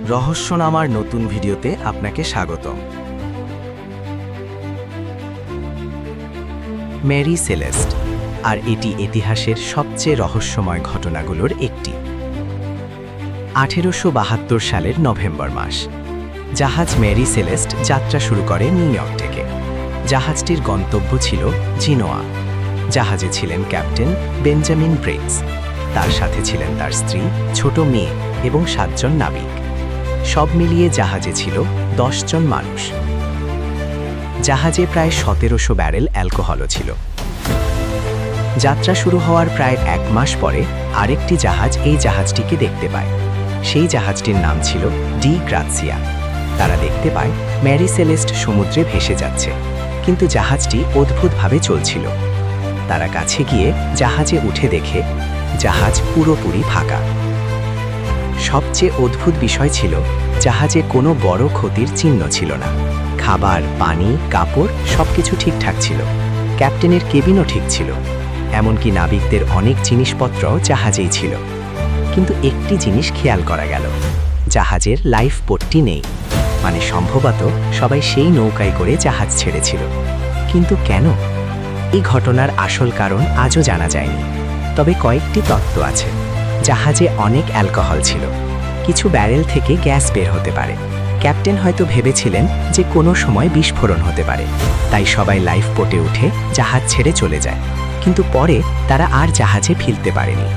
রহস্যনামার নতুন ভিডিওতে আপনাকে স্বাগতম। মেরি সেলেস্ট, আর এটি ইতিহাসের সবচেয়ে রহস্যময় ঘটনাগুলোর একটি। 1872 সালের নভেম্বর মাস, জাহাজ মেরি সেলেস্ট যাত্রা শুরু করে নিউ ইয়র্ক থেকে। জাহাজটির গন্তব্য ছিল জিনোয়া। জাহাজে ছিলেন ক্যাপ্টেন বেঞ্জামিন ব্রিগস, তার সাথে ছিলেন তার স্ত্রী, ছোট মেয়ে এবং 7 জন নাবিক। সব মিলিয়ে জাহাজে ছিল 10 জন মানুষ। জাহাজে প্রায় 1700 ব্যারেল অ্যালকোহলও ছিল। যাত্রা শুরু হওয়ার প্রায় 1 মাস পরে আরেকটি জাহাজ এই জাহাজটিকে দেখতে পায়। সেই জাহাজটির নাম ছিল ডি গ্রাসিয়া। তারা দেখতে পায় মেরি সেলেস্ট সমুদ্রে ভেসে যাচ্ছে, কিন্তু জাহাজটি অদ্ভুতভাবে চলছিল। তারা কাছে গিয়ে জাহাজে উঠে দেখে জাহাজ পুরোপুরি ফাঁকা। সবচেয়ে অদ্ভুত বিষয় ছিল জাহাজে কোনো বড় ক্ষতির চিহ্ন ছিল না। খাবার, পানি, কাপড় সবকিছু ঠিকঠাক ছিল। ক্যাপ্টেনের কেবিনও ঠিক ছিল। এমনকি নাবিকদের অনেক জিনিসপত্র জাহাজেই ছিল। কিন্তু একটি জিনিস খেয়াল করা গেল, জাহাজের লাইফ বোটটি নেই। মানে সম্ভবত সবাই সেই নৌকায় করে জাহাজ ছেড়েছিল। কিন্তু কেন? এই ঘটনার আসল কারণ আজও জানা যায়নি। তবে কয়েকটি তত্ত্ব আছে। জাহাজে অনেক অ্যালকোহল ছিল। কিছু ব্যারেল থেকে গ্যাস বের হতে পারে। ক্যাপ্টেন হয়তো ভেবেছিলেন যে কোনো সময় বিস্ফোরণ হতে পারে, তাই সবাই লাইফ বোটে উঠে জাহাজ ছেড়ে চলে যায়। কিন্তু পরে তারা আর জাহাজে ফিরতে পারেনি।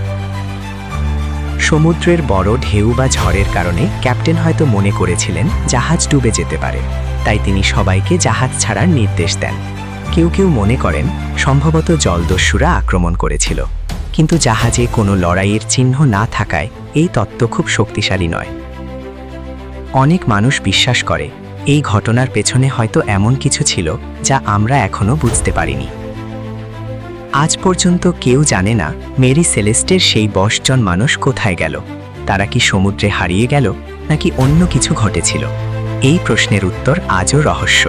সমুদ্রের বড় ঢেউ বা ঝড়ের কারণে ক্যাপ্টেন হয়তো মনে করেছিলেন জাহাজ ডুবে যেতে পারে, তাই তিনি সবাইকে জাহাজ ছাড়ার নির্দেশ দেন। কেউ কেউ মনে করেন সম্ভবত জলদস্যুরা আক্রমণ করেছিল। কিন্তু জাহাজে কোনো লড়াইয়ের চিহ্ন না থাকায় এই তত্ত্ব খুব শক্তিশালী নয়। অনেক মানুষ বিশ্বাস করে এই ঘটনার পেছনে হয়তো এমন কিছু ছিল যা আমরা এখনো বুঝতে পারিনি। আজ পর্যন্ত কেউ জানে না মেরি সেলেস্টের সেই 10 জন মানুষ কোথায় গেল। তারা কি সমুদ্রে হারিয়ে গেল, নাকি অন্য কিছু ঘটেছিল? এই প্রশ্নের উত্তর আজও রহস্য।